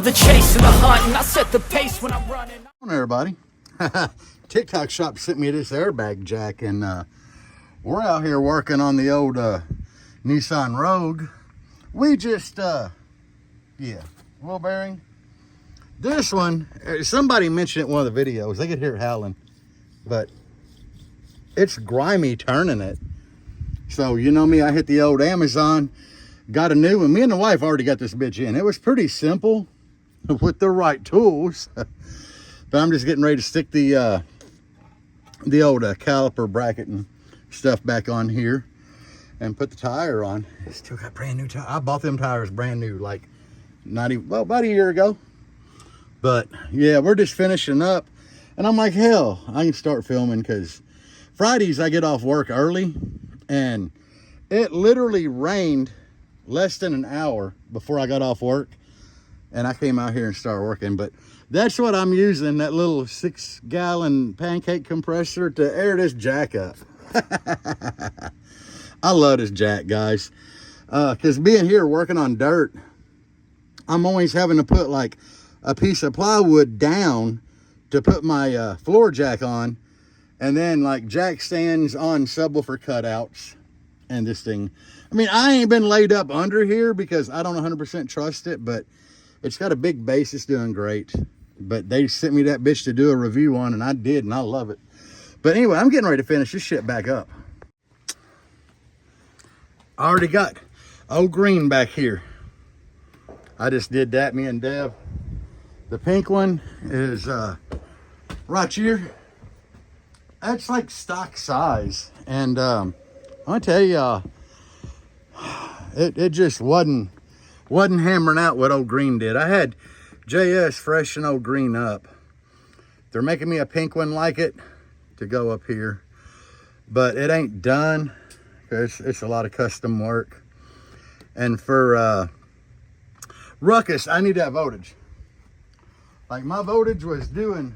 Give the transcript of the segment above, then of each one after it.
the chase and the hunt, and I set the pace when I'm running. Hi everybody. TikTok shop sent me this airbag jack, and we're out here working on the old Nissan Rogue. We just wheel bearing. This one, somebody mentioned it in one of the videos. They could hear it howling, but it's grimy turning it. So you know me, I hit the old Amazon, got a new one. Me and the wife already got this bitch in. It was pretty simple with the right tools. But I'm just getting ready to stick the old caliper bracket and stuff back on here and put the tire on. Still got brand new tires. I bought them tires brand new, like about a year ago. But yeah, we're just finishing up, and I'm like, hell, I can start filming, because Fridays I get off work early, and it literally rained less than an hour before I got off work, and I came out here and started working. But that's what I'm using, that little 6-gallon pancake compressor to air this jack up. I love this jack, guys, because being here working on dirt, I'm always having to put like a piece of plywood down to put my floor jack on, and then like jack stands on subwoofer cutouts. And this thing, I mean, I ain't been laid up under here because I don't 100% trust it, but it's got a big base. It's doing great. But they sent me that bitch to do a review on, and I did, and I love it. But anyway, I'm getting ready to finish this shit back up. I already got old green back here. I just did that, me and Deb. The pink one is right here. That's like stock size. And I tell you, it just wasn't hammering out what old green did. I had JS freshen old green up. They're making me a pink one like it to go up here, but it ain't done. It's a lot of custom work. And for Ruckus, I need that voltage. Like, my voltage was doing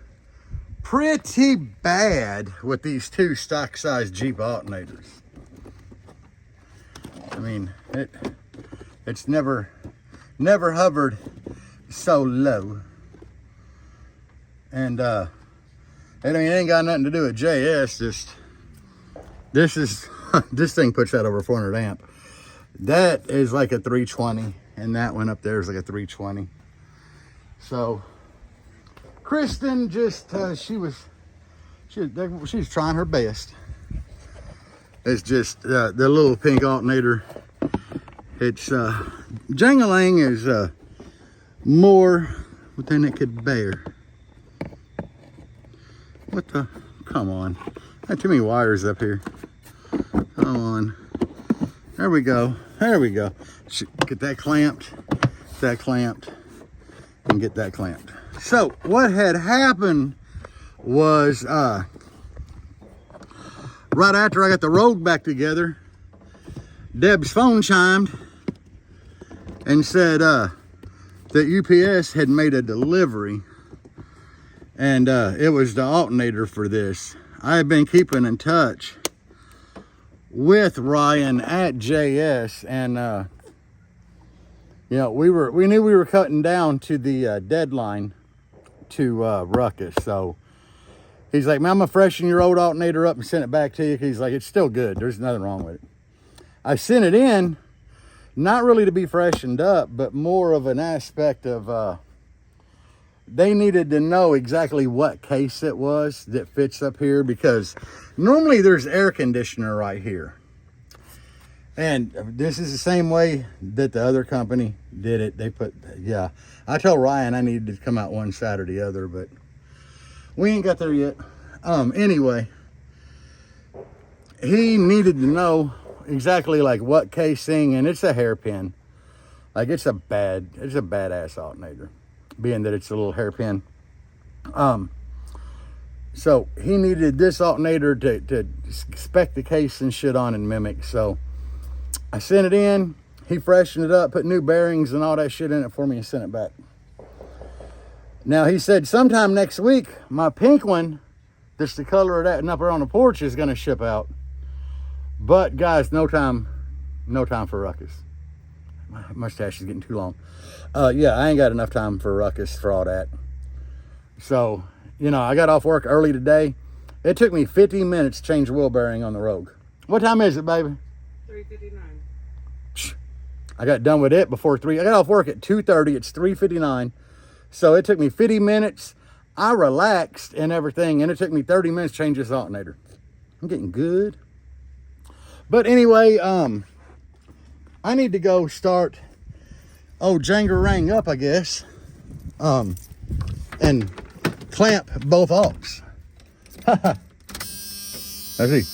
pretty bad with these two stock size Jeep alternators. I mean, it's never hovered so low. And it ain't got nothing to do with JS. Just this thing puts out over 400 amp. That is like a 320, and that one up there is like a 320. So Kristen just she's trying her best. It's just the little pink alternator. It's jangling is more than it could bear. What the? Come on. Got too many wires up here. Come on. There we go. There we go. Get that clamped, and get that clamped. So what had happened was right after I got the Rogue back together, Deb's phone chimed and said that UPS had made a delivery, and it was the alternator for this. I had been keeping in touch with Ryan at JS, and you know, we knew we were cutting down to the deadline to Ruckus. So he's like, man, I'm gonna freshen your old alternator up and send it back to you. He's like, it's still good, there's nothing wrong with it. I sent it in, not really to be freshened up, but more of an aspect of they needed to know exactly what case it was that fits up here, because normally there's air conditioner right here. And this is the same way that the other company did it. They put, yeah. I told Ryan I needed to come out one side or the other, but we ain't got there yet. Anyway, he needed to know exactly like what casing, and it's a hairpin. Like, it's a badass alternator, being that it's a little hairpin. So he needed this alternator to spec the case and shit on and mimic. So I sent it in, he freshened it up, put new bearings and all that shit in it for me, and sent it back. Now he said sometime next week, my pink one, that's the color of that and up there on the porch, is gonna ship out. But guys, no time for Ruckus. My mustache is getting too long. Yeah, I ain't got enough time for ruckus for all that. So, you know, I got off work early today. It took me 50 minutes to change the wheel bearing on the Rogue. What time is it, baby? 3:59. I got done with it before 3. I got off work at 2:30. It's 3:59. So it took me 50 minutes. I relaxed and everything, and it took me 30 minutes to change this alternator. I'm getting good. But anyway, I need to go start Jenga-rang up, I guess, and clamp both aughts. Let's see.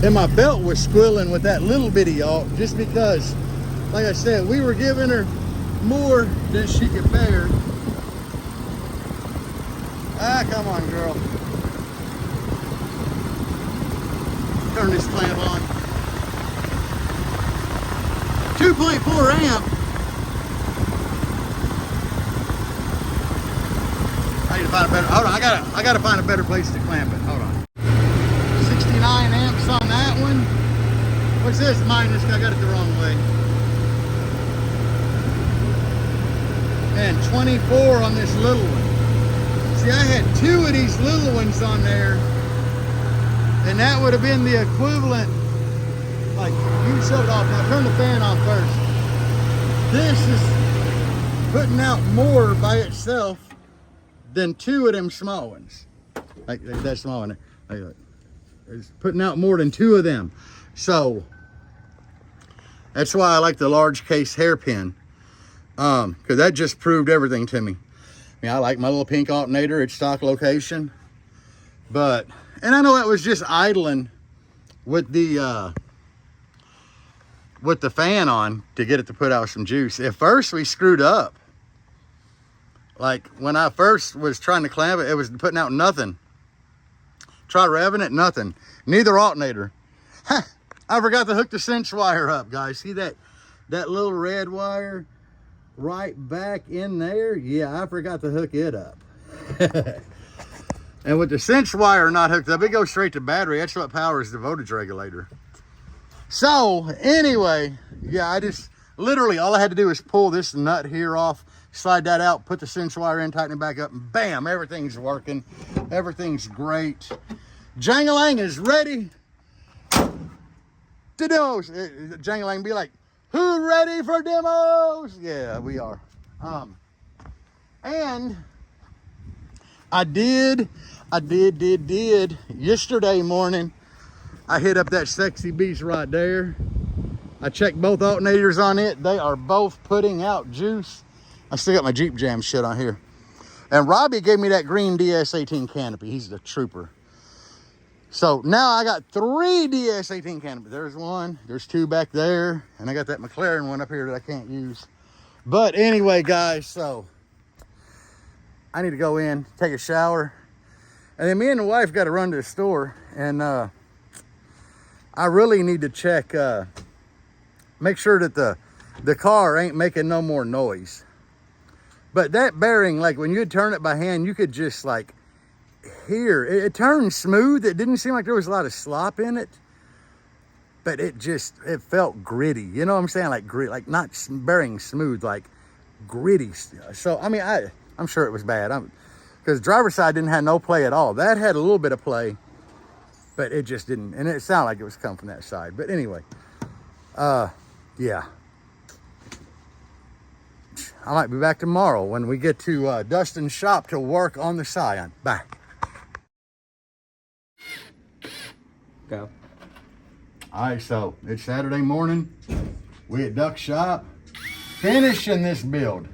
And my belt was squealing with that little bitty aught just because, like I said, we were giving her more than she could bear. Ah, come on, girl. Turn this clamp on. 2.4 amp. I need to find a better, hold on, I gotta find a better place to clamp it. Hold on. 69 amps on that one. What's this minus? I got it the wrong way. And 24 on this little one. See, I had 2 of these little ones on there, and that would have been the equivalent. Like, you shut it off. Now turn the fan off first. This is putting out more by itself than 2 of them small ones. Like that small one. It's putting out more than 2 of them. So that's why I like the large case hairpin. Because that just proved everything to me. I mean, I like my little pink alternator. It's stock location. But, and I know that was just idling with the fan on to get it to put out some juice. At first we screwed up. Like when I first was trying to clamp it, it was putting out nothing. Try revving it, nothing. Neither alternator. I forgot to hook the cinch wire up, guys. See that little red wire right back in there? Yeah, I forgot to hook it up. And with the cinch wire not hooked up, it goes straight to battery. That's what powers the voltage regulator. So anyway, yeah, I just literally all I had to do is pull this nut here off, slide that out, put the cinch wire in, tighten it back up, and bam, everything's working. Everything's great. Jangalang is ready to demos. Jangalang be like, who ready for demos? Yeah, we are. And I did yesterday morning. I hit up that sexy beast right there. I checked both alternators on it. They are both putting out juice. I still got my Jeep Jam shit on here. And Robbie gave me that green DS18 canopy. He's the trooper. So now I got 3 DS18 canopies. There's 1, there's 2 back there, and I got that McLaren one up here that I can't use. But anyway, guys, so I need to go in, take a shower, and then me and the wife got to run to the store, and I really need to check, make sure that the car ain't making no more noise. But that bearing, like when you turn it by hand, you could just like hear it turned smooth. It didn't seem like there was a lot of slop in it, but it felt gritty. You know what I'm saying? Like grit, like not bearing smooth, like gritty. So I mean, I'm sure it was bad. Because driver's side didn't have no play at all. That had a little bit of play, but it just didn't, and it sounded like it was coming from that side. But anyway, yeah. I might be back tomorrow when we get to Dustin's shop to work on the Scion. Bye. Go. All right, so it's Saturday morning. We at Duck's shop finishing this build.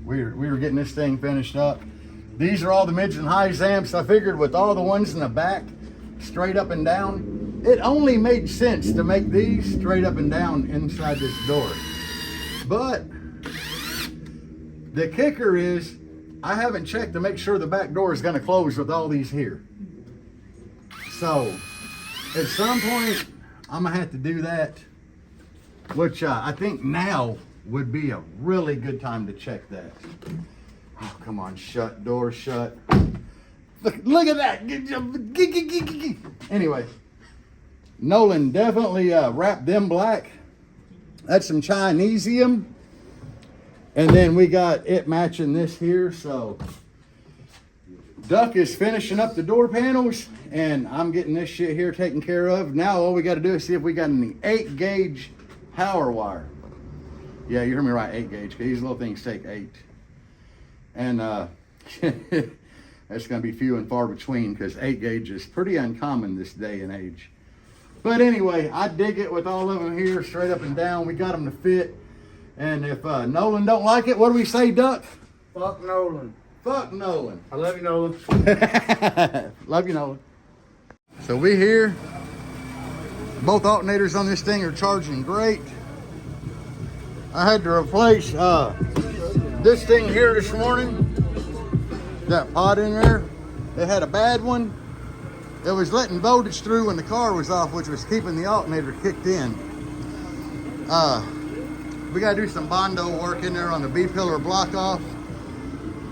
We were getting this thing finished up. These are all the mids and highs amps. I figured with all the ones in the back, straight up and down, it only made sense to make these straight up and down inside this door. But the kicker is, I haven't checked to make sure the back door is gonna close with all these here. So at some point, I'm gonna have to do that, which I think now would be a really good time to check that. Oh, come on, shut, door shut. Look at that. Anyway, Nolan definitely wrapped them black. That's some Chinesium. And then we got it matching this here. So Duck is finishing up the door panels and I'm getting this shit here taken care of. Now all we got to do is see if we got any 8 gauge power wire. Yeah, you heard me right, 8 gauge. These little things take 8. And that's going to be few and far between because 8 gauge is pretty uncommon this day and age. But anyway, I dig it with all of them here, straight up and down. We got them to fit. And if Nolan don't like it, what do we say, Duck? Fuck Nolan. Fuck Nolan. I love you, Nolan. Love you, Nolan. So we here. Both alternators on this thing are charging great. I had to replace this thing here this morning. That pot in there. It had a bad one. It was letting voltage through when the car was off, which was keeping the alternator kicked in. We got to do some Bondo work in there on the B-pillar block off.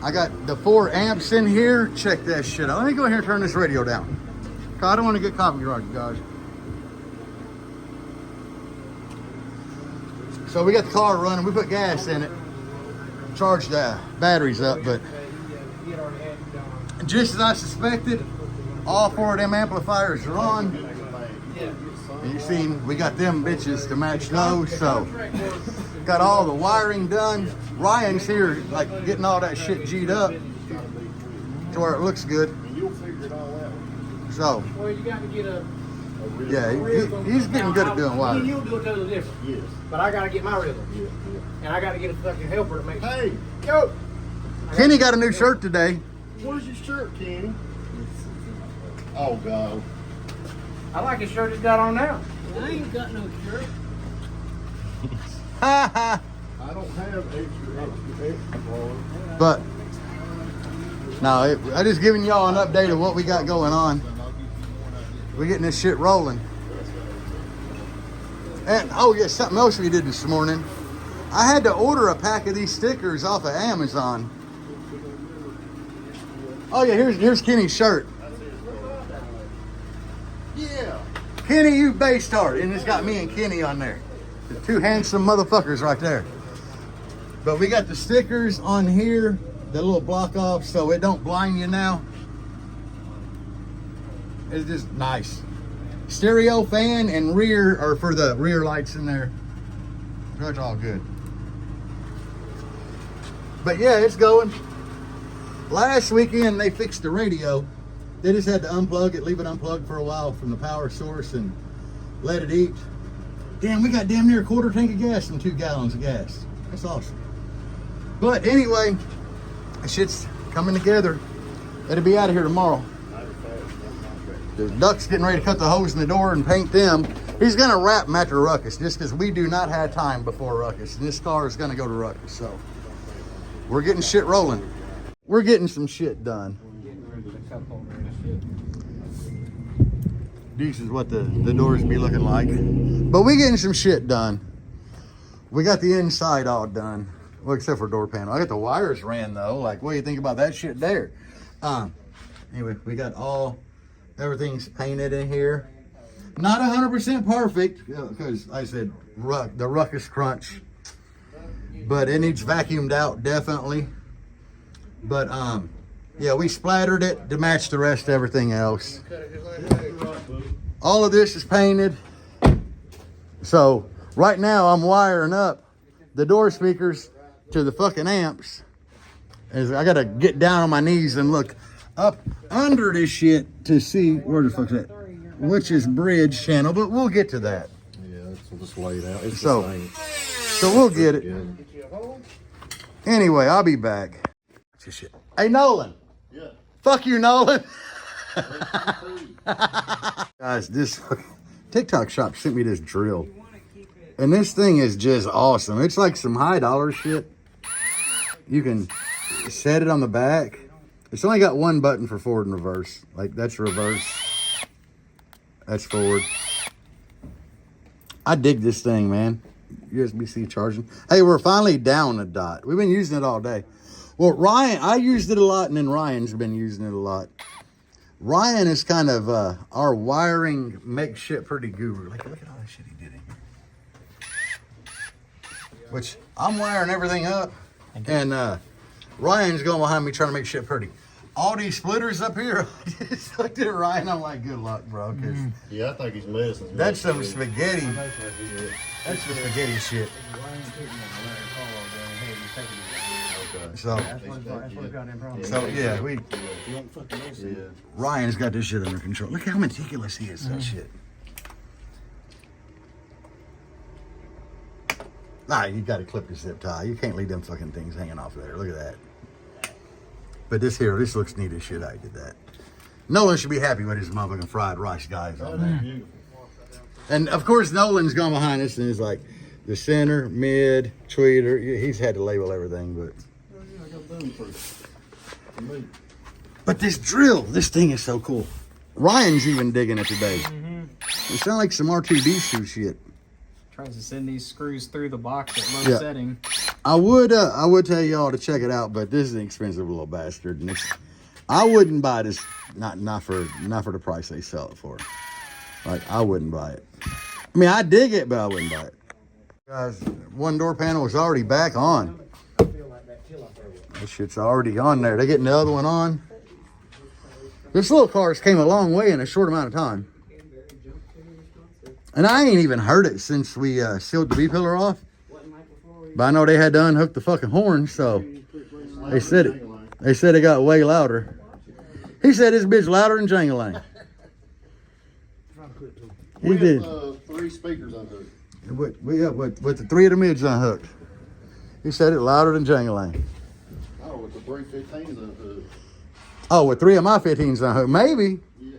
I got the 4 amps in here. Check that shit out. Let me go here and turn this radio down. I don't want to get copyrighted, guys. So we got the car running. We put gas in it. Charged the batteries up, but just as I suspected, all 4 of them amplifiers are on. And you seen we got them bitches to match those, so got all the wiring done. Ryan's here like getting all that shit G'd up to where it looks good. So Well, you got to get a yeah, he's getting good at doing wiring. You'll do it totally different. Yes. But I got to get my rhythm. Yeah. And I got to get a fucking helper to make sure. Hey, Yo! Kenny got a new shirt today. where's your shirt, Kenny? Oh, God. I like his shirt he's got on now. I ain't got no shirt. I don't have extra clothes. But no, I just giving y'all an update of what we got going on. We're getting this shit rolling. And oh yeah, something else we did this morning. I had to order a pack of these stickers off of Amazon. Oh yeah, here's Kenny's shirt. Yeah. Kenny, you based hard, and it's got me and Kenny on there. The 2 handsome motherfuckers right there. But we got the stickers on here, the little block off, so it don't blind you now. It's just nice. Stereo fan and rear are for the rear lights in there. That's all good. But yeah, it's going. Last weekend they fixed the radio. They just had to unplug it, leave it unplugged for a while from the power source and let it eat. Damn, we got damn near a quarter tank of gas and 2 gallons of gas. That's awesome. But anyway, that shit's coming together. It'll be out of here tomorrow. The Duck's getting ready to cut the hose in the door and paint them. He's gonna wrap them after Ruckus, just because we do not have time before Ruckus. And this car is gonna go to Ruckus, so we're getting shit rolling. We're getting some shit done. This is what the doors be looking like. But we getting some shit done. We got the inside all done. Well, except for door panel. I got the wires ran though. Like, what do you think about that shit there? Anyway, we got everything's painted in here. Not 100% perfect, because like I said, the Ruckus crunch. But it needs vacuumed out, definitely. But yeah, we splattered it to match the rest of everything else. All of this is painted. So right now I'm wiring up the door speakers to the fucking amps. I gotta get down on my knees and look up under this shit to see where the fuck's that, which is bridge channel, but we'll get to that. Yeah, we'll just lay it out. It's So, the same. so we'll get it. Anyway, I'll be back. Shit. Hey, Nolan. Yeah. Fuck you, Nolan. Guys, this TikTok shop sent me this drill. And this thing is just awesome. It's like some high dollar shit. You can set it on the back. It's only got 1 button for forward and reverse. Like, that's reverse. That's forward. I dig this thing, man. USB-C charging. Hey, we're finally down a dot. We've been using it all day. Well, Ryan, I used it a lot, and then Ryan's been using it a lot. Ryan is kind of our wiring make shit pretty guru. Like, look at all that shit he did in here. Which I'm wiring everything up, and Ryan's going behind me trying to make shit pretty. All these splitters up here, I just looked at Ryan. I'm like, good luck, bro. Cause Yeah, I think he's messing. that's some spaghetti. That's some spaghetti shit. So yeah, Ryan's got this shit under control. Look how meticulous he is. That shit. Nah, you got to clip the zip tie. You can't leave them fucking things hanging off there. Look at that. But this looks neat as shit. I did that. Nolan should be happy with his motherfucking fried rice, guys. On that. And of course, Nolan's gone behind us and is like the center, mid, tweeter. He's had to label everything, but this drill, this thing is so cool. Ryan's even digging it today. It sounds like some R2D2 shit. Tries to send these screws through the box at low setting. I would tell y'all to check it out, but this is an expensive little bastard, and I wouldn't buy this. Not for the price they sell it for. Like, I wouldn't buy it. I mean, I dig it, but I wouldn't buy it. Guys, one door panel is already back on. This shit's already on there. They're getting the other one on. This little car's came a long way in a short amount of time. And I ain't even heard it since we sealed the B-pillar off. But I know they had to unhook the fucking horn, so they said it got way louder. He said this bitch louder than Jangling. He did. 3 speakers unhooked. With the 3 of the mids unhooked. He said it louder than Jangling. Oh, with the 315s unhooked. Oh, with 3 of my 15s unhooked. Maybe. Yeah.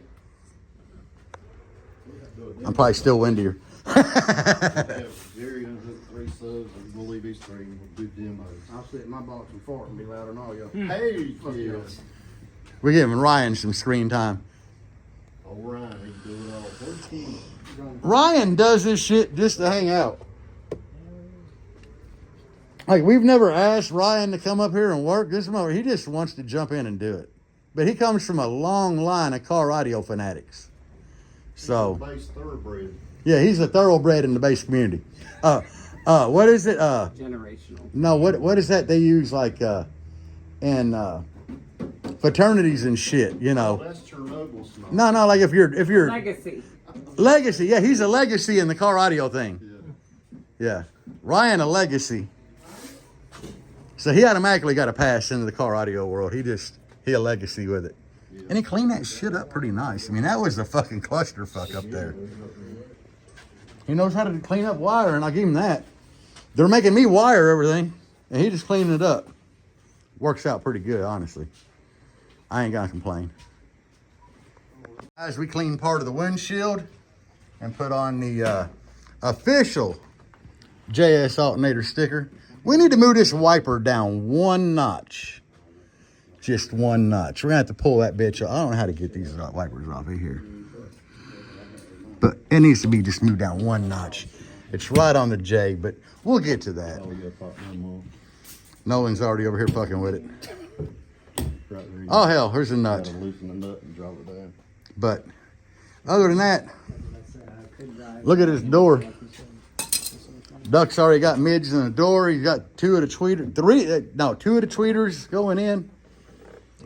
I'm probably still windier. Jerry unhooked 3 subs, and we'll leave these 3 and we'll do demos. I'll sit in my box and fart and be louder than all y'all. Hey, yes. We're giving Ryan some screen time. Oh, Ryan, he can do it all. Where's he? Ryan does this shit just to hang out. Like, we've never asked Ryan to come up here and work. This moment, he just wants to jump in and do it. But he comes from a long line of car audio fanatics. So, Base thoroughbred. yeah, he's a thoroughbred in the base community. What is it? Generational. No, what is that they use like in fraternities and shit, you know? That's Chernobyl smoke. No, like if you're Legacy. yeah, he's a legacy in the car audio thing. Yeah. Ryan a legacy. So he automatically got a pass into the car audio world. He a legacy with it. And he cleaned that shit up pretty nice. I mean, that was a fucking clusterfuck up there. He knows how to clean up wire, and I'll give him that. They're making me wire everything, and he just cleaning it up. Works out pretty good, honestly. I ain't gonna complain. Guys, we cleaned part of the windshield and put on the official JS Alternator sticker. We need to move this wiper down 1 notch. Just 1 notch. We're gonna have to pull that bitch off. I don't know how to get these wipers off of here. But it needs to be just moved down 1 notch. It's right on the J, but we'll get to that. Oh, yeah, pop one more. Nolan's already over here fucking with it. Right there. Oh, hell, here's a nut. Gotta loosen the nut and drop it down. But other than that, look at his door. Duck's already got mids in the door. He's got 2 of the tweeters, 2 of the tweeters going in.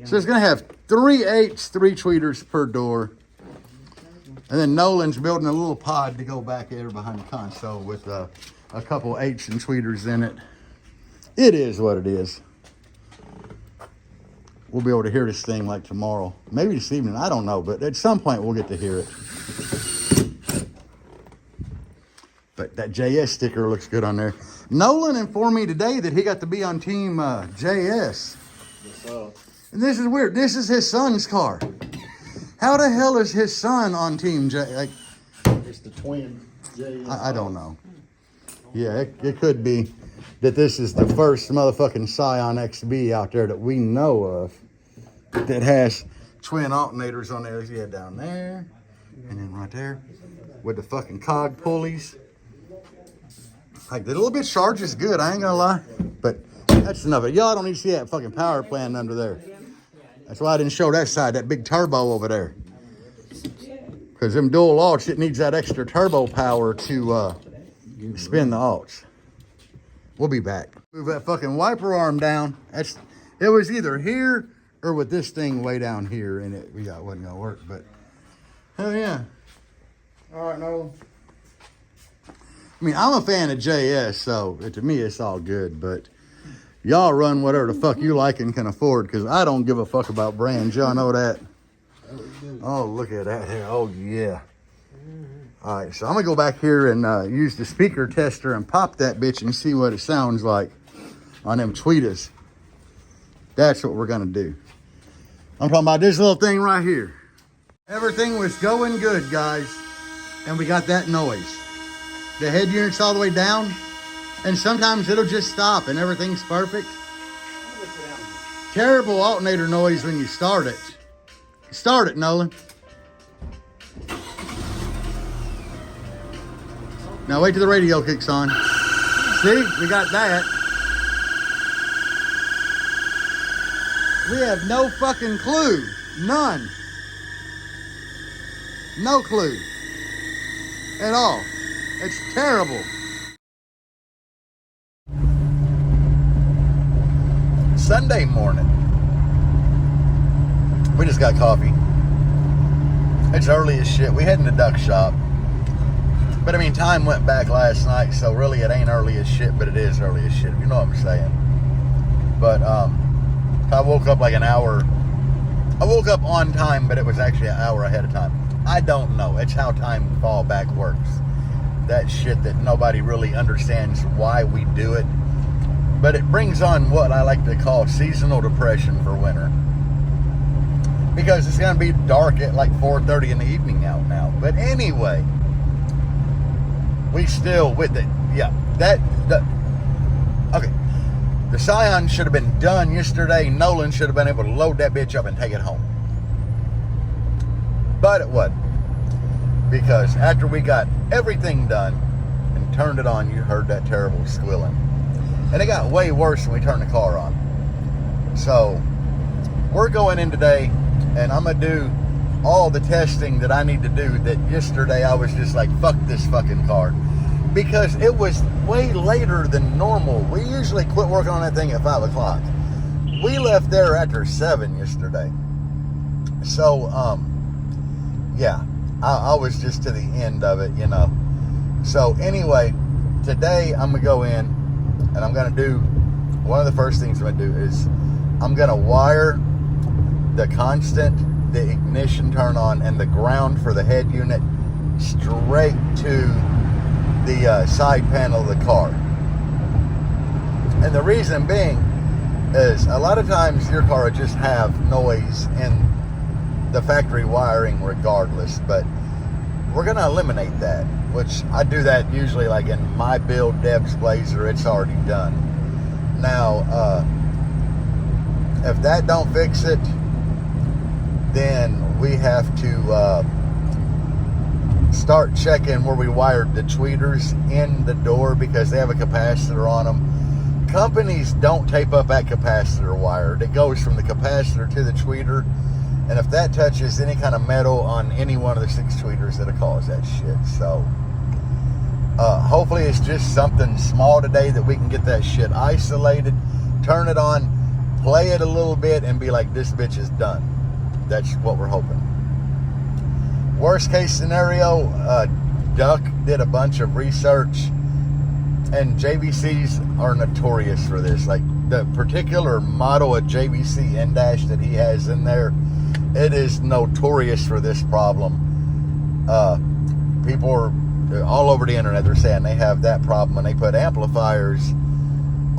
So it's gonna have 3 8s, 3 tweeters per door. And then Nolan's building a little pod to go back there behind the console with a couple 8s and tweeters in it. It is what it is. We'll be able to hear this thing like tomorrow. Maybe this evening, I don't know, but at some point we'll get to hear it. But that JS sticker looks good on there. Nolan informed me today that he got to be on Team JS. And this is weird. This is his son's car. How the hell is his son on Team J? Like, It's the twin JS. I don't know. Yeah, it could be that this is the first motherfucking Scion XB out there that we know of that has twin alternators on there. Yeah, down there and then right there with the fucking cog pulleys. Like, the little bit charge is good, I ain't gonna lie, but that's enough of it. Y'all don't need to see that fucking power plant under there. That's why I didn't show that side, that big turbo over there. Because them dual alts, it needs that extra turbo power to spin the alts. We'll be back. Move that fucking wiper arm down. It was either here or with this thing way down here, and it wasn't gonna work, but hell yeah. All right, Nolan. I mean, I'm a fan of JS, so to me it's all good, but y'all run whatever the fuck you like and can afford, because I don't give a fuck about brands. Y'all know that. Oh, look at that here. Oh, yeah. All right, so I'm going to go back here and use the speaker tester and pop that bitch and see what it sounds like on them tweeters. That's what we're going to do. I'm talking about this little thing right here. Everything was going good, guys, and we got that noise. The head unit's all the way down, and sometimes it'll just stop and everything's perfect. Terrible alternator noise when you start it. Start it, Nolan. Now wait till the radio kicks on. See, we got that. We have no fucking clue. None. No clue. At all. It's terrible. Sunday morning. We just got coffee. It's early as shit. We heading to duck shop. But I mean, time went back last night, so really it ain't early as shit, but it is early as shit, if you know what I'm saying. But I woke up like an hour. I woke up on time, but it was actually an hour ahead of time. I don't know. It's how time fallback works. That shit that nobody really understands why we do it. But it brings on what I like to call seasonal depression for winter. Because it's going to be dark at like 4:30 in the evening out now. But anyway, we still with it. Yeah, okay. The Scion should have been done yesterday. Nolan should have been able to load that bitch up and take it home. But it wasn't. Because after we got everything done and turned it on, you heard that terrible squealing. And it got way worse when we turned the car on. So, we're going in today, and I'm going to do all the testing that I need to do that yesterday I was just like, fuck this fucking car. Because it was way later than normal. We usually quit working on that thing at 5 o'clock. We left there after 7 yesterday. So, yeah, I was just to the end of it, you know. So, anyway, today I'm going to go in, and I'm going to do, one of the first things I'm going to do is, I'm going to wire the constant, the ignition turn on, and the ground for the head unit straight to the side panel of the car. And the reason being is a lot of times your car will just have noise in the factory wiring regardless, but we're going to eliminate that, which I do that usually like in my build Deb's Blazer. It's already done. Now, if that don't fix it, then we have to start checking where we wired the tweeters in the door, because they have a capacitor on them. Companies don't tape up that capacitor wire. It goes from the capacitor to the tweeter, and if that touches any kind of metal on any one of the 6 tweeters, it'll cause that shit. So hopefully it's just something small today that we can get that shit isolated, turn it on, play it a little bit, and be like, this bitch is done. That's what we're hoping. Worst case scenario, Duck did a bunch of research, and JVCs are notorious for this. Like the particular model of JVC in-dash that he has in there, it is notorious for this problem. People are all over the internet, they're saying they have that problem when they put amplifiers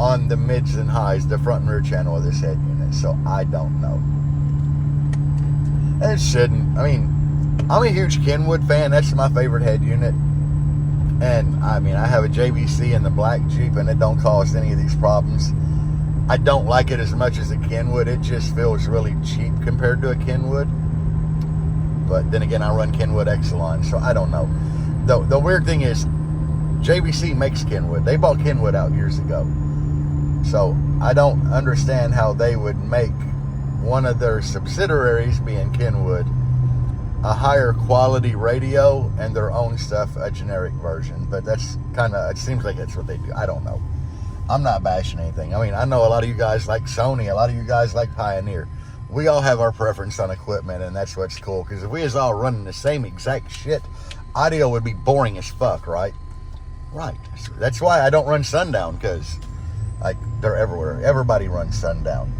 on the mids and highs, the front and rear channel of this head unit. So I don't know. It shouldn't. I mean, I'm a huge Kenwood fan. That's my favorite head unit. And I mean, I have a JVC in the black Jeep, and it don't cause any of these problems. I don't like it as much as a Kenwood. It just feels really cheap compared to a Kenwood. But then again, I run Kenwood Exelon, so I don't know. The weird thing is, JVC makes Kenwood. They bought Kenwood out years ago. So I don't understand how they would make one of their subsidiaries, being Kenwood, a higher quality radio and their own stuff, a generic version. But that's kind of, it seems like that's what they do. I don't know. I'm not bashing anything. I mean, I know a lot of you guys like Sony, a lot of you guys like Pioneer. We all have our preference on equipment, and that's what's cool. Because if we was all running the same exact shit, audio would be boring as fuck, right? Right. That's why I don't run Sundown, because like they're everywhere. Everybody runs Sundown.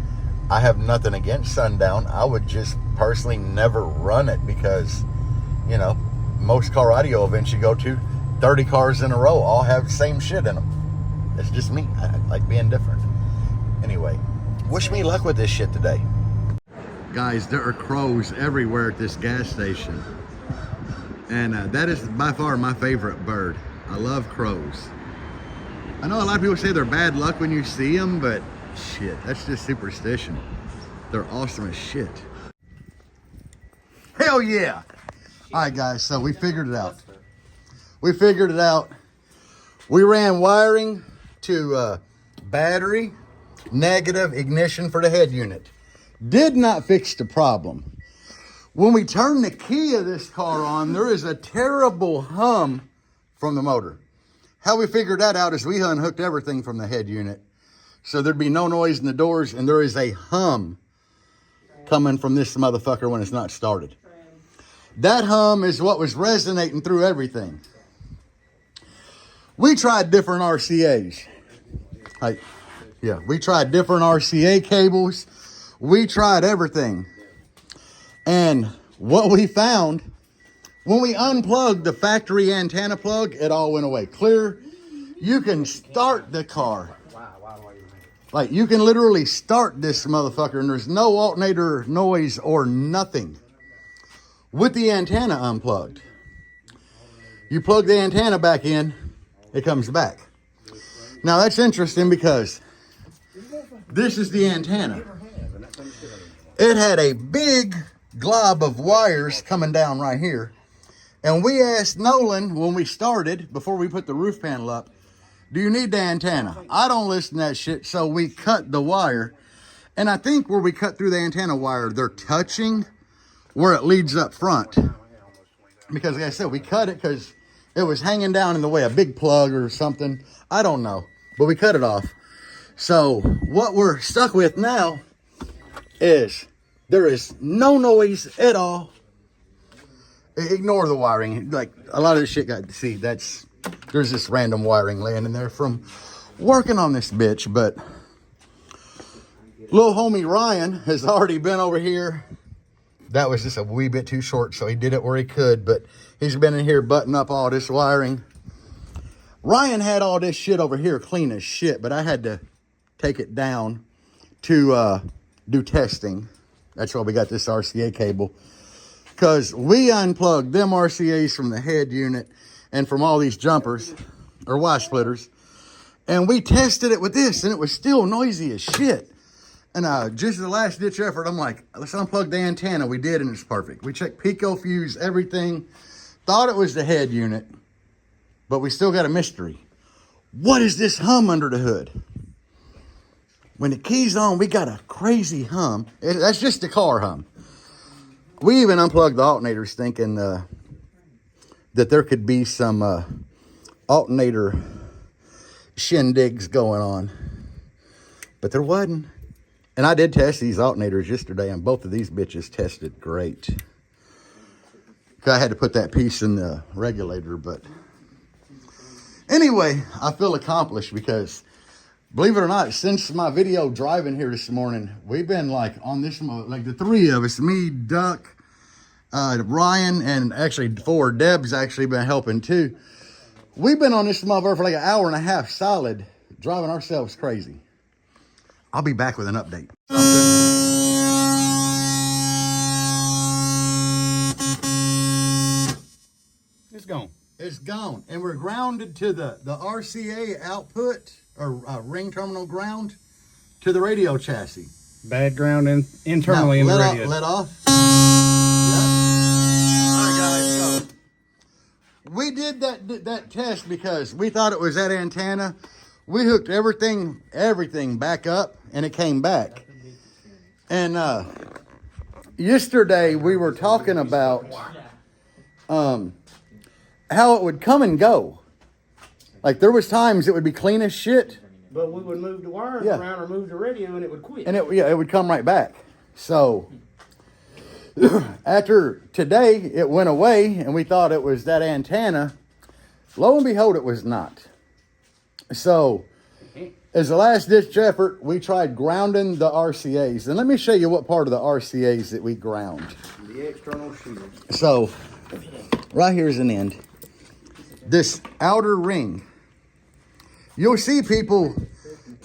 I have nothing against Sundown. I would just personally never run it because, you know, most car audio events you go to, 30 cars in a row all have the same shit in them. It's just me. I like being different. Anyway, wish me luck with this shit today. Guys, there are crows everywhere at this gas station. And that is by far my favorite bird. I love crows. I know a lot of people say they're bad luck when you see them, but shit, that's just superstition. They're awesome as shit. Hell yeah! All right, guys, so we figured it out. We ran wiring to battery, negative, ignition for the head unit. Did not fix the problem. When we turn the key of this car on, there is a terrible hum from the motor. How we figured that out is we unhooked everything from the head unit. So there'd be no noise in the doors, and there is a hum coming from this motherfucker when it's not started. That hum is what was resonating through everything. We tried different RCAs. We tried different RCA cables. We tried everything. And what we found, when we unplugged the factory antenna plug, it all went away. Clear. You can start the car. Like, you can literally start this motherfucker, and there's no alternator noise or nothing with the antenna unplugged. You plug the antenna back in, it comes back. Now, that's interesting because this is the antenna. It had a big glob of wires coming down right here. And we asked Nolan when we started, before we put the roof panel up, do you need the antenna? I don't listen to that shit, so we cut the wire. And I think where we cut through the antenna wire, they're touching where it leads up front. Because like I said, we cut it because it was hanging down in the way, a big plug or something. I don't know, but we cut it off. So what we're stuck with now is there is no noise at all. Ignore the wiring. Like, a lot of this shit got, see, there's this random wiring laying in there from working on this bitch, but little homie Ryan has already been over here. That was just a wee bit too short, so he did it where he could, but he's been in here buttoning up all this wiring. Ryan had all this shit over here clean as shit, but I had to take it down to do testing. That's why we got this RCA cable. Because we unplugged them RCAs from the head unit and from all these jumpers, or Y splitters. And we tested it with this, and it was still noisy as shit. And just the last ditch effort, I'm like, let's unplug the antenna. We did, and it's perfect. We checked Pico fuse, everything. Thought it was the head unit, but we still got a mystery. What is this hum under the hood? When the key's on, we got a crazy hum. That's just the car hum. We even unplugged the alternators thinking that there could be some alternator shindigs going on. But there wasn't. And I did test these alternators yesterday, and both of these bitches tested great. I had to put that piece in the regulator, but anyway, I feel accomplished because, believe it or not, since my video driving here this morning, we've been like on this, like the three of us, me, Duck, Ryan, and actually four. Deb's actually been helping too. We've been on this motherfucker for like an hour and a half solid, driving ourselves crazy. I'll be back with an update. It's gone. It's gone. And we're grounded to the RCA output, or ring terminal ground, to the radio chassis. Bad ground internally in the radio. Let off. Yep. All right, guys. So we did that test because we thought it was that antenna. We hooked everything back up, and it came back. And yesterday we were talking about how it would come and go. Like there was times it would be clean as shit. But we would move the wires Yeah. around or move the radio and it would quit. And it would come right back. So after today, it went away and we thought it was that antenna. Lo and behold, it was not. So as a last ditch effort, we tried grounding the RCAs. And let me show you what part of the RCAs that we ground. The external shield. So right here's an end. This outer ring. You'll see people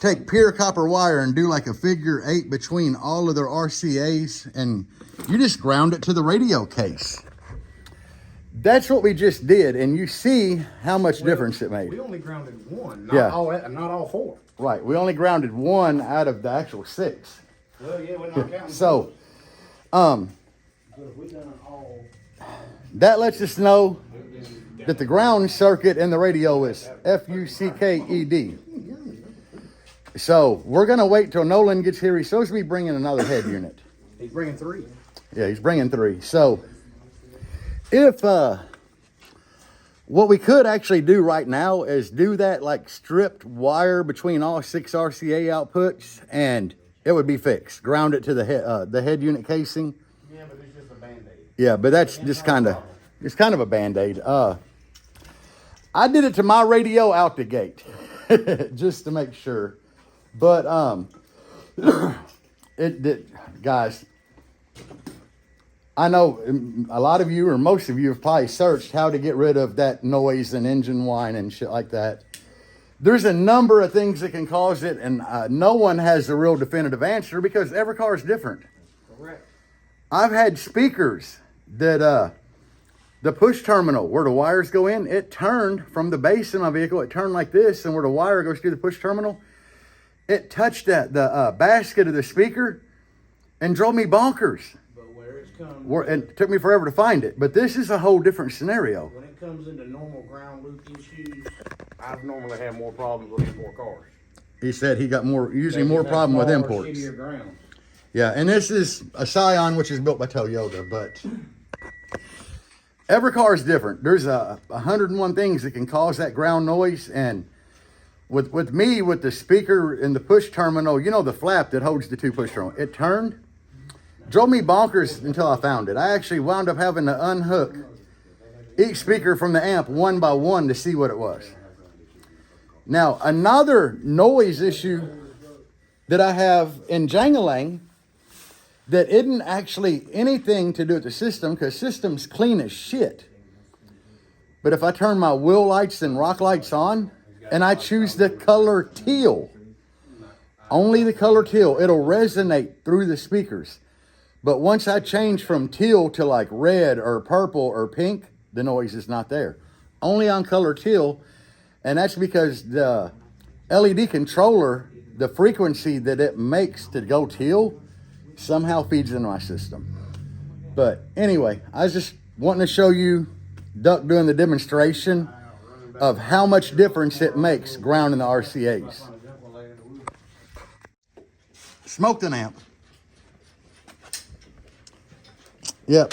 take pure copper wire and do like a figure 8 between all of their RCAs, and you just ground it to the radio case. That's what we just did, and you see how much difference it made. We only grounded one, Yeah. not all four. Right, we only grounded one out of the actual 6. Well, yeah, we're not counting. So, But if we done all, that lets us know that the ground circuit in the radio is FUCKED. So we're going to wait till Nolan gets here. He's supposed to be bringing another head unit. he's bringing 3. Yeah, he's bringing 3. So if what we could actually do right now is do that like stripped wire between all 6 RCA outputs, and it would be fixed. Ground it to the head unit casing. Yeah, but it's just a Band-Aid. Yeah, but that's just kind of a Band-Aid. I did it to my radio out the gate just to make sure. But guys, I know a lot of you or most of you have probably searched how to get rid of that noise and engine whine and shit like that. There's a number of things that can cause it, and no one has a real definitive answer because every car is different. Correct. I've had speakers that the push terminal where the wires go in, it turned from the base in my vehicle, it turned like this, and where the wire goes through the push terminal, it touched the basket of the speaker and drove me bonkers. But where it's come, And it took me forever to find it. But this is a whole different scenario. when it comes into normal ground loop issues, I've normally had more problems with import cars. He said he got usually They more just have problem with smaller, imports. shittier grounds. Yeah, and this is a Scion, which is built by Toyota, but every car is different. There's 101 things that can cause that ground noise, and with me, with the speaker and the push terminal, you know the flap that holds the 2 push terminals, it turned, drove me bonkers until I found it. I actually wound up having to unhook each speaker from the amp one by one to see what it was. Now, another noise issue that I have in Jangalang that isn't actually anything to do with the system, because system's clean as shit. But if I turn my wheel lights and rock lights on, and I choose the color teal, only the color teal, it'll resonate through the speakers. But once I change from teal to like red or purple or pink, the noise is not there. Only on color teal, and that's because the LED controller, the frequency that it makes to go teal, somehow feeds into my system. But anyway, I was just wanting to show you Duck doing the demonstration of how much difference it makes grounding the RCAs. Smoked an amp. Yep.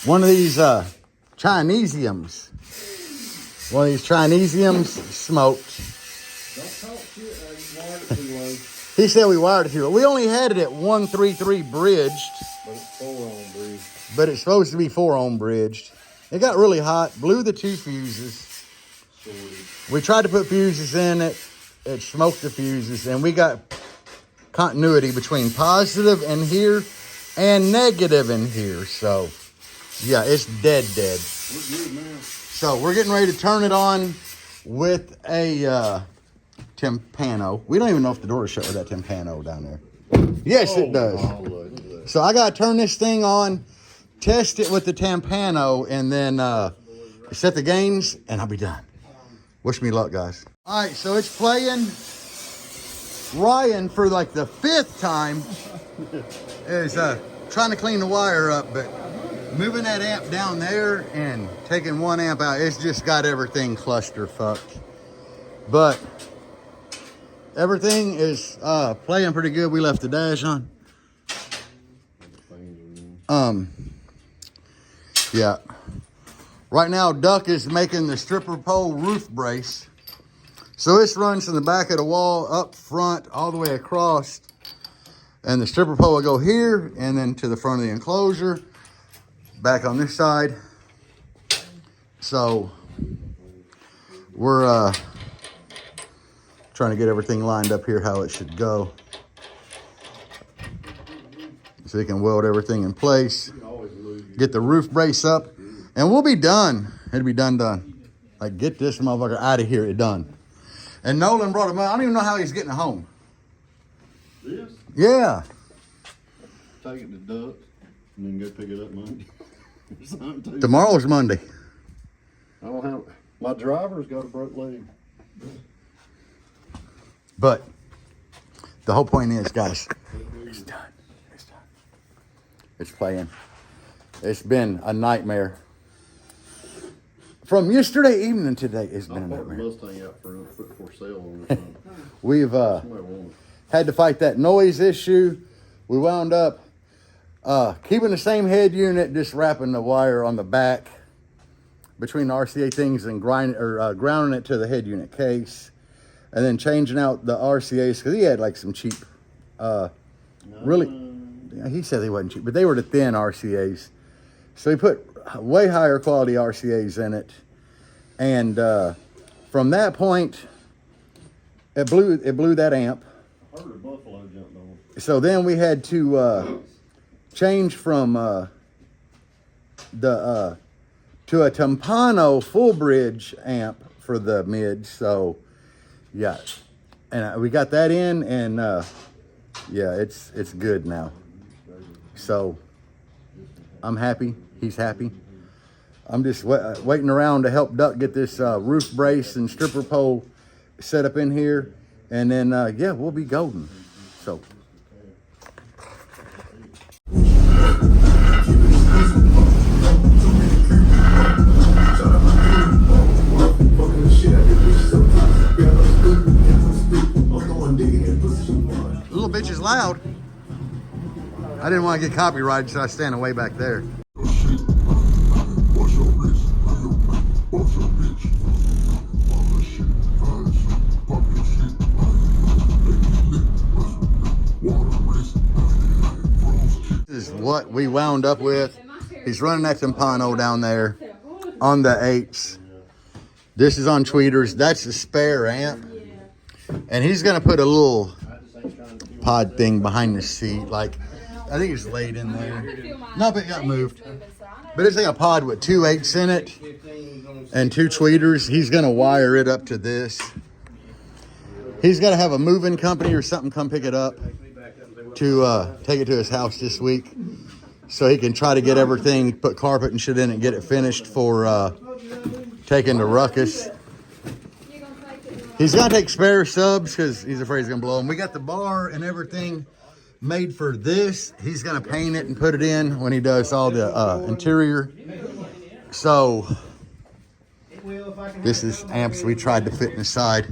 One of these Chinesiums. One of these Chinesiums smoked. He said we wired it too low. We only had it at 133 bridged. But it's 4-ohm bridge. But it's supposed to be 4-ohm bridged. It got really hot, blew the 2 fuses. We tried to put fuses in it. It smoked the fuses, and we got continuity between positive in here and negative in here. So, yeah, it's dead. We're good now. So we're getting ready to turn it on with a Timpano. We don't even know if the door is shut with that Timpano down there. Yes, it does. So I got to turn this thing on, test it with the Timpano, and then set the gains, and I'll be done. Wish me luck, guys. All right, so it's playing. Ryan, for like the 5th time, is trying to clean the wire up, but moving that amp down there and taking 1 amp out, it's just got everything cluster-fucked. But everything is playing pretty good. We left the dash on. Yeah. Right now, Duck is making the stripper pole roof brace. So this runs from the back of the wall up front all the way across. And the stripper pole will go here and then to the front of the enclosure. Back on this side. So we're trying to get everything lined up here how it should go. So we can weld everything in place. Get the roof brace up. And we'll be done. It'll be done. Like, get this motherfucker out of here. It's done. And Nolan brought him out. I don't even know how he's getting it home. This? Yeah. Take it to Duck and then go pick it up Monday. Tomorrow's Monday. I don't have, my driver's got a broke leg. But the whole point is, guys, it's done. It's done. It's playing. It's been a nightmare. From yesterday evening to today, it's been a nightmare. Mustang out for sale on this one. We've had to fight that noise issue. We wound up keeping the same head unit, just wrapping the wire on the back between the RCA things and grounding it to the head unit case, and then changing out the RCAs because he had like some cheap, really. He said they wasn't cheap, but they were the thin RCAs. So he put way higher quality RCAs in it, and from that point, it blew that amp. I heard a buffalo jumped on. So then we had to change from to a Timpano full bridge amp for the mid. So yeah, and we got that in, and yeah, it's good now. So I'm happy. He's happy. I'm just waiting around to help Duck get this roof brace and stripper pole set up in here, and then yeah, we'll be golden. So. Little bitch is loud. I didn't want to get copyrighted, so I was standing way back there. This is what we wound up with. He's running that Timpano down there on the 8s. This is on tweeters. That's the spare amp. And he's going to put a little pod thing behind the seat. Like, I think it's laid in there. No, but it got moved. But it's like a pod with 2 8s in it and 2 tweeters. He's going to wire it up to this. He's got to have a moving company or something come pick it up to take it to his house this week, so he can try to get everything, put carpet and shit in it and get it finished for taking to Ruckus. He's got to take spare subs because he's afraid he's going to blow them. We got the bar and everything made for this. He's going to paint it and put it in when he does all the interior. So this is amps we tried to fit inside.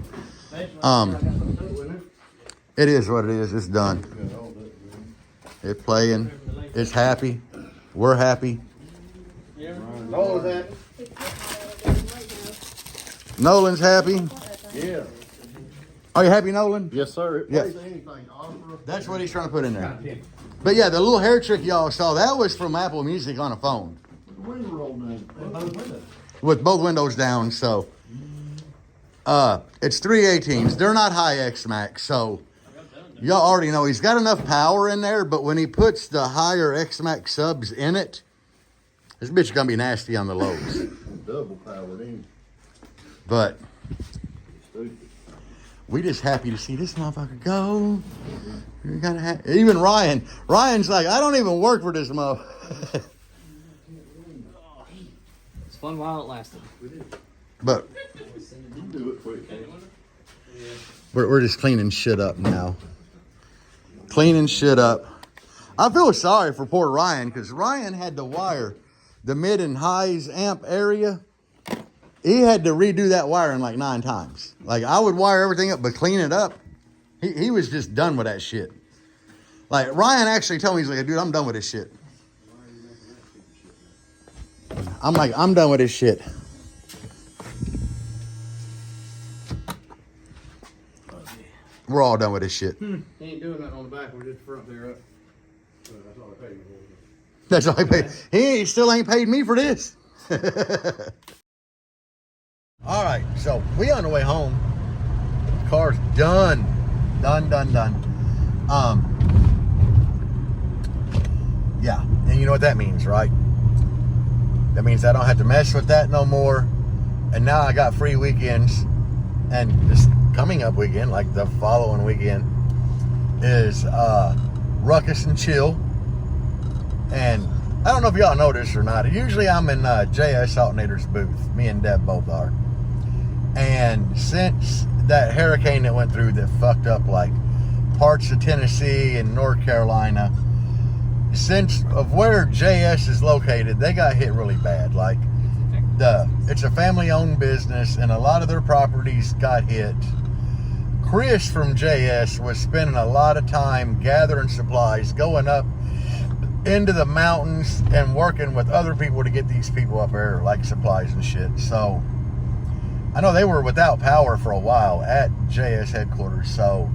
It is what it is. It's done. It's playing. It's happy. We're happy. Nolan's happy. Yeah. Are you happy, Nolan? Yes, sir. Yeah. That's what he's trying to put in there. But yeah, the little hair trick y'all saw, that was from Apple Music on a phone. With both windows down, so. It's 318s. They're not high X-Max, so y'all already know he's got enough power in there, but when he puts the higher X-Max subs in it, this bitch is going to be nasty on the lows. Double powered in. But we just happy to see this motherfucker go. We gotta even Ryan's like, I don't even work for this motherfucker. It's fun while it lasted. But You do it quick. we're just cleaning shit up now. Cleaning shit up. I feel sorry for poor Ryan, because Ryan had to wire the mid and highs amp area. He had to redo that wiring like 9 times. Like, I would wire everything up, but clean it up, he was just done with that shit. Like, Ryan actually told me, he's like, dude, I'm done with this shit. I'm like, I'm done with this shit. We're all done with this shit. He ain't doing nothing on the back. We're just front there up. So that's all I paid for. That's all I paid. He still ain't paid me for this. All right, so we on the way home. Car's done. Done. Yeah, and you know what that means, right? That means I don't have to mess with that no more. And now I got free weekends. And this coming up weekend, like the following weekend, is Ruckus and Chill. And I don't know if y'all know this or not. Usually I'm in JS Alternator's booth. Me and Deb both are. And since that hurricane that went through that fucked up like parts of Tennessee and North Carolina, since of where JS is located, they got hit really bad. Like it's a family-owned business, and a lot of their properties got hit. Chris from JS was spending a lot of time gathering supplies, going up into the mountains and working with other people to get these people up there, like supplies and shit. So I know they were without power for a while at JS headquarters. So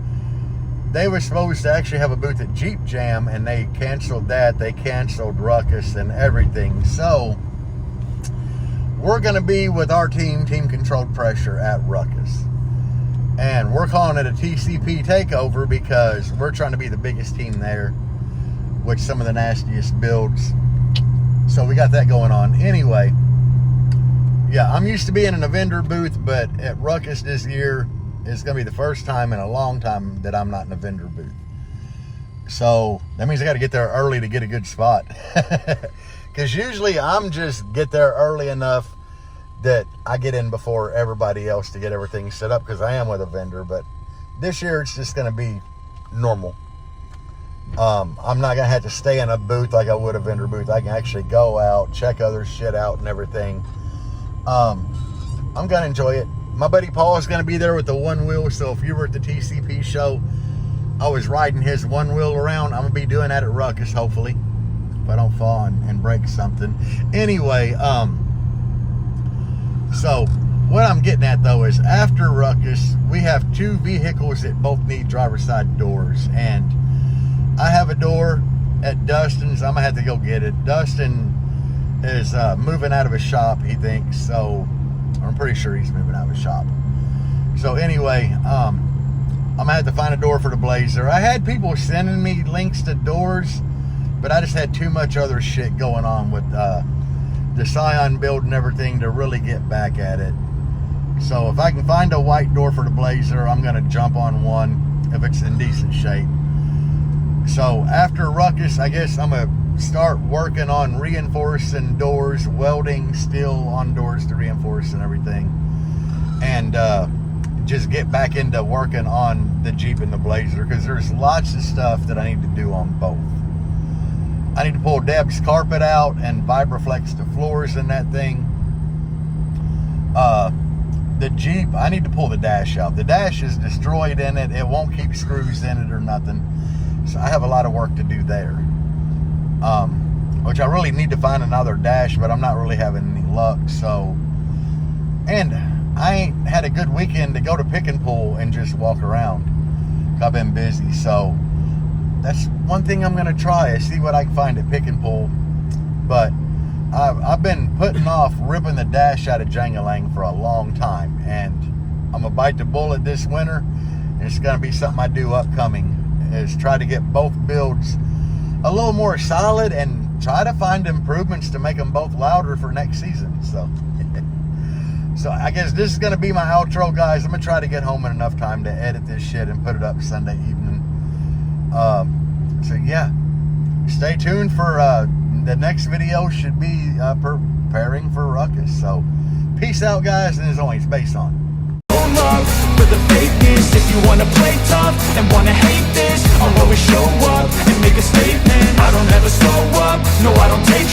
they were supposed to actually have a booth at Jeep Jam, and they canceled that. They canceled Ruckus and everything. So we're going to be with our team Controlled Pressure, at Ruckus. And we're calling it a TCP takeover because we're trying to be the biggest team there with some of the nastiest builds. So we got that going on. Anyway, yeah, I'm used to being in a vendor booth, but at Ruckus this year is going to be the first time in a long time that I'm not in a vendor booth. So that means I got to get there early to get a good spot. Because usually I'm just get there early enough that I get in before everybody else to get everything set up, because I am with a vendor. But this year it's just going to be normal. I'm not going to have to stay in a booth like I would a vendor booth. I can actually go out, check other shit out and everything. I'm going to enjoy it. My buddy Paul is going to be there with the one wheel. So if you were at the TCP show, I was riding his one wheel around. I'm going to be doing that at Ruckus, hopefully, if I don't fall and break something. Anyway, so what I'm getting at though is after Ruckus, we have two vehicles that both need driver's side doors. And I have a door at Dustin's. I'm gonna have to go get it. Dustin is moving out of his shop, he thinks. So I'm pretty sure he's moving out of his shop. So anyway, I'm gonna have to find a door for the Blazer. I had people sending me links to doors, but I just had too much other shit going on with the Scion build and everything to really get back at it. So if I can find a white door for the Blazer, I'm gonna jump on one if it's in decent shape. So after Ruckus, I guess I'm gonna start working on reinforcing doors, welding steel on doors to reinforce and everything, and just get back into working on the Jeep and the Blazer, because there's lots of stuff that I need to do on both. I need to pull Deb's carpet out and Vibraflex the floors in that thing. The Jeep, I need to pull the dash out. The dash is destroyed in it. It won't keep screws in it or nothing. So I have a lot of work to do there. Which I really need to find another dash, but I'm not really having any luck. So, and I ain't had a good weekend to go to Pick and Pull and just walk around. I've been busy, so that's one thing I'm gonna try is see what I can find at Pick and Pull. But I've been putting off ripping the dash out of Jangalang for a long time, and I'm gonna bite the bullet this winter, and it's gonna be something I do upcoming, is try to get both builds a little more solid and try to find improvements to make them both louder for next season. So so I guess this is gonna be my outro, guys. I'm gonna try to get home in enough time to edit this shit and put it up Sunday evening. So yeah, stay tuned for the next video. Should be preparing for Ruckus. So peace out, guys, and as always, bass on. Love for the fakeness. If you wanna play tough and wanna hate this, I'll always show up and make a statement. I don't ever slow up, no I don't take